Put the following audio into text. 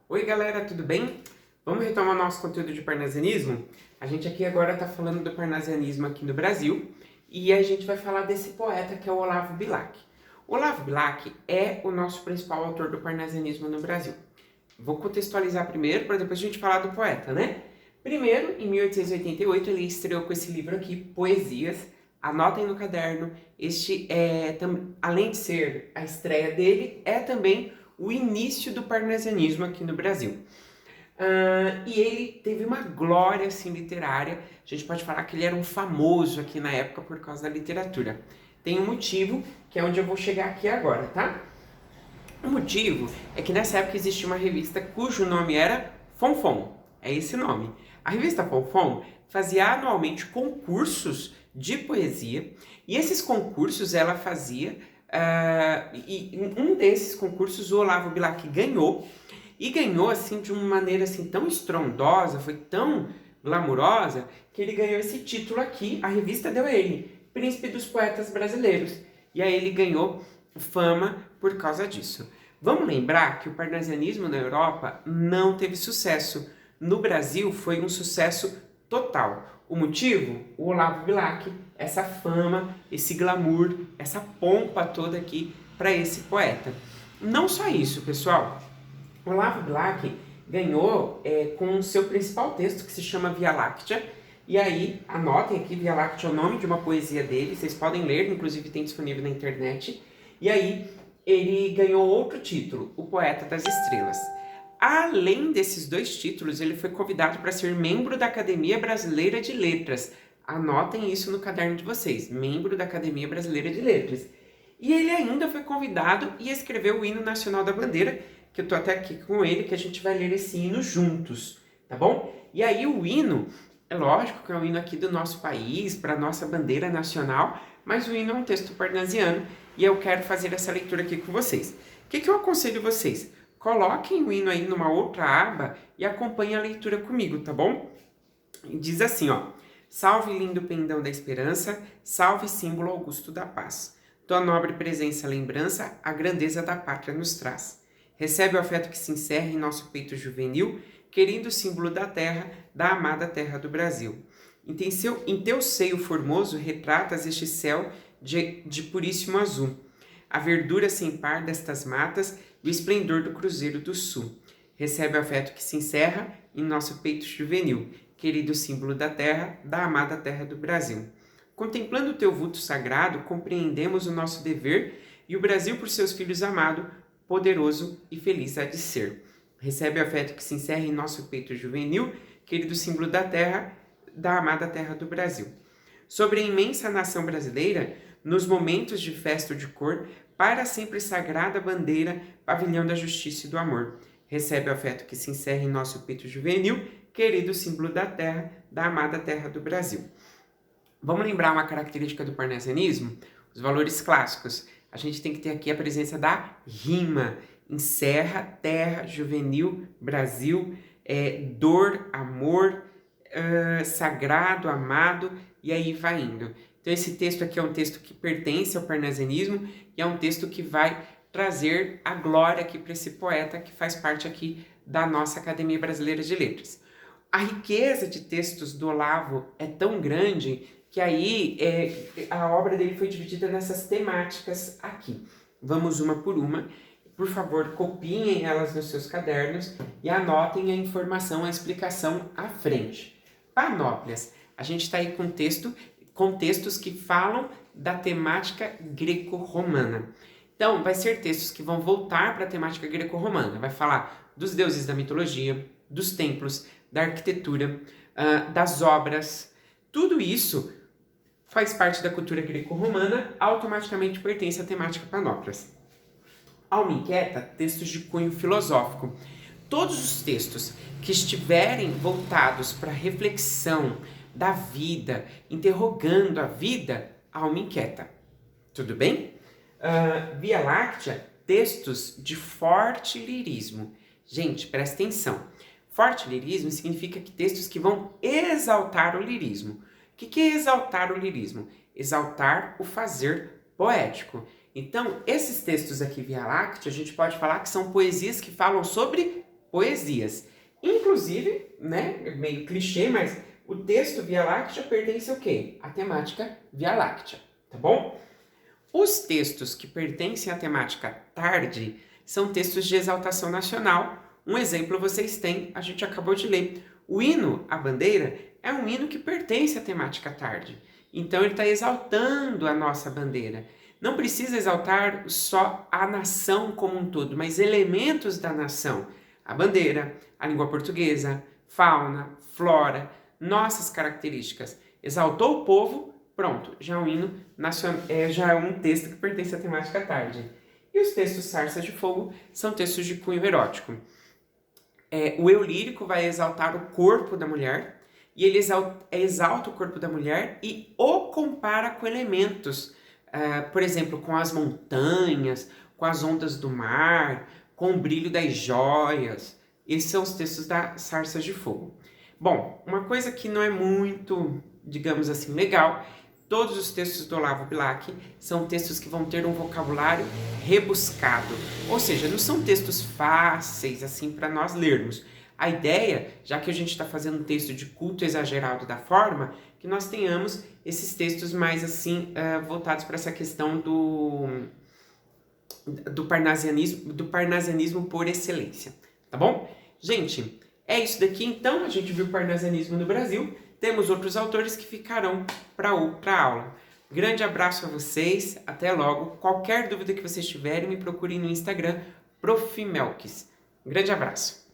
Oi galera, tudo bem? Vamos retomar nosso conteúdo de parnasianismo? A gente aqui agora está falando do parnasianismo aqui no Brasil e a gente vai falar desse poeta que é o Olavo Bilac. O Olavo Bilac é o nosso principal autor do parnasianismo no Brasil. Vou contextualizar primeiro para depois a gente falar do poeta, né? Primeiro, em 1888, ele estreou com esse livro aqui, Poesias. Anotem no caderno, além de ser a estreia dele, é também o início do parnasianismo aqui no Brasil. E ele teve uma glória assim, literária. A gente pode falar que ele era um famoso aqui na época por causa da literatura. Tem um motivo, que é onde eu vou chegar aqui agora, tá? O motivo é que nessa época existia uma revista cujo nome era Fonfon. É esse nome. A revista Fonfon fazia anualmente concursos de poesia e esses concursos ela fazia e um desses concursos o Olavo Bilac ganhou e ganhou assim de uma maneira assim tão estrondosa, foi tão glamurosa que ele ganhou esse título aqui, a revista deu a ele, Príncipe dos Poetas Brasileiros, e aí ele ganhou fama por causa disso. Vamos lembrar que o parnasianismo na Europa não teve sucesso. No Brasil foi um sucesso total. O motivo? O Olavo Bilac, essa fama, esse glamour, essa pompa toda aqui para esse poeta. Não só isso, pessoal. O Olavo Bilac ganhou com o seu principal texto, que se chama Via Láctea. E aí, anotem aqui, Via Láctea é o nome de uma poesia dele, vocês podem ler, inclusive tem disponível na internet. E aí, ele ganhou outro título, O Poeta das Estrelas. Além desses dois títulos, ele foi convidado para ser membro da Academia Brasileira de Letras. Anotem isso no caderno de vocês, membro da Academia Brasileira de Letras. E ele ainda foi convidado e escreveu o Hino Nacional da Bandeira, que eu estou até aqui com ele, que a gente vai ler esse hino juntos, tá bom? E aí o hino, é lógico que é um hino aqui do nosso país, para a nossa bandeira nacional, mas o hino é um texto parnasiano e eu quero fazer essa leitura aqui com vocês. O que eu aconselho vocês? Coloquem o hino aí numa outra aba e acompanhem a leitura comigo, tá bom? Diz assim, ó. Salve lindo pendão da esperança, salve símbolo augusto da paz. Tua nobre presença lembrança, a grandeza da pátria nos traz. Recebe o afeto que se encerra em nosso peito juvenil, querido símbolo da terra, da amada terra do Brasil. Em teu seio formoso retratas este céu de puríssimo azul. A verdura sem par destas matas e o esplendor do cruzeiro do sul. Recebe o afeto que se encerra em nosso peito juvenil, querido símbolo da terra, da amada terra do Brasil. Contemplando o teu vulto sagrado, compreendemos o nosso dever e o Brasil por seus filhos amado, poderoso e feliz há de ser. Recebe o afeto que se encerra em nosso peito juvenil, querido símbolo da terra, da amada terra do Brasil. Sobre a imensa nação brasileira, nos momentos de festa ou de cor, para sempre sagrada bandeira, pavilhão da justiça e do amor. Recebe o afeto que se encerra em nosso peito juvenil, querido símbolo da terra, da amada terra do Brasil. Vamos lembrar uma característica do parnasianismo? Os valores clássicos. A gente tem que ter aqui a presença da rima. Encerra, terra, juvenil, Brasil, dor, amor, sagrado, amado, e aí vai indo. Então esse texto aqui é um texto que pertence ao parnasianismo e é um texto que vai trazer a glória aqui para esse poeta que faz parte aqui da nossa Academia Brasileira de Letras. A riqueza de textos do Olavo é tão grande que aí a obra dele foi dividida nessas temáticas aqui. Vamos uma por uma. Por favor, copiem elas nos seus cadernos e anotem a informação, a explicação à frente. Panóplias. A gente está aí com textos que falam da temática greco-romana. Então, vai ser textos que vão voltar para a temática greco-romana. Vai falar dos deuses da mitologia, dos templos, da arquitetura, das obras. Tudo isso faz parte da cultura greco-romana, automaticamente pertence à temática Panóplias. Alma inquieta, textos de cunho filosófico. Todos os textos que estiverem voltados para a reflexão da vida, interrogando a vida, alma inquieta. Tudo bem? Via Láctea, textos de forte lirismo. Gente, presta atenção. Forte lirismo significa que textos que vão exaltar o lirismo. O que é exaltar o lirismo? Exaltar o fazer poético. Então, esses textos aqui, Via Láctea, a gente pode falar que são poesias que falam sobre poesias. Inclusive, né, meio clichê, mas o texto Via Láctea pertence ao quê? À temática Via Láctea, tá bom? Os textos que pertencem à temática tarde são textos de exaltação nacional. Um exemplo vocês têm, a gente acabou de ler. O hino à bandeira é um hino que pertence à temática tarde. Então ele está exaltando a nossa bandeira. Não precisa exaltar só a nação como um todo, mas elementos da nação. A bandeira, a língua portuguesa, fauna, flora, nossas características. Exaltou o povo, pronto, já é um hino nacional, já é um texto que pertence à temática tarde. E os textos Sarças de Fogo são textos de cunho erótico. O eu lírico vai exaltar o corpo da mulher, e ele exalta o corpo da mulher e o compara com elementos, por exemplo, com as montanhas, com as ondas do mar, com o brilho das joias. Esses são os textos da Sarças de Fogo. Bom, uma coisa que não é muito, digamos assim, legal, todos os textos do Olavo Bilac são textos que vão ter um vocabulário rebuscado, ou seja, não são textos fáceis assim para nós lermos. A ideia, já que a gente está fazendo um texto de culto exagerado da forma, que nós tenhamos esses textos mais assim voltados para essa questão do parnasianismo por excelência, tá bom? Gente, é isso daqui então, a gente viu o parnasianismo no Brasil, temos outros autores que ficarão para outra aula. Grande abraço a vocês, até logo. Qualquer dúvida que vocês tiverem, me procurem no Instagram, Prof. Melques. Grande abraço.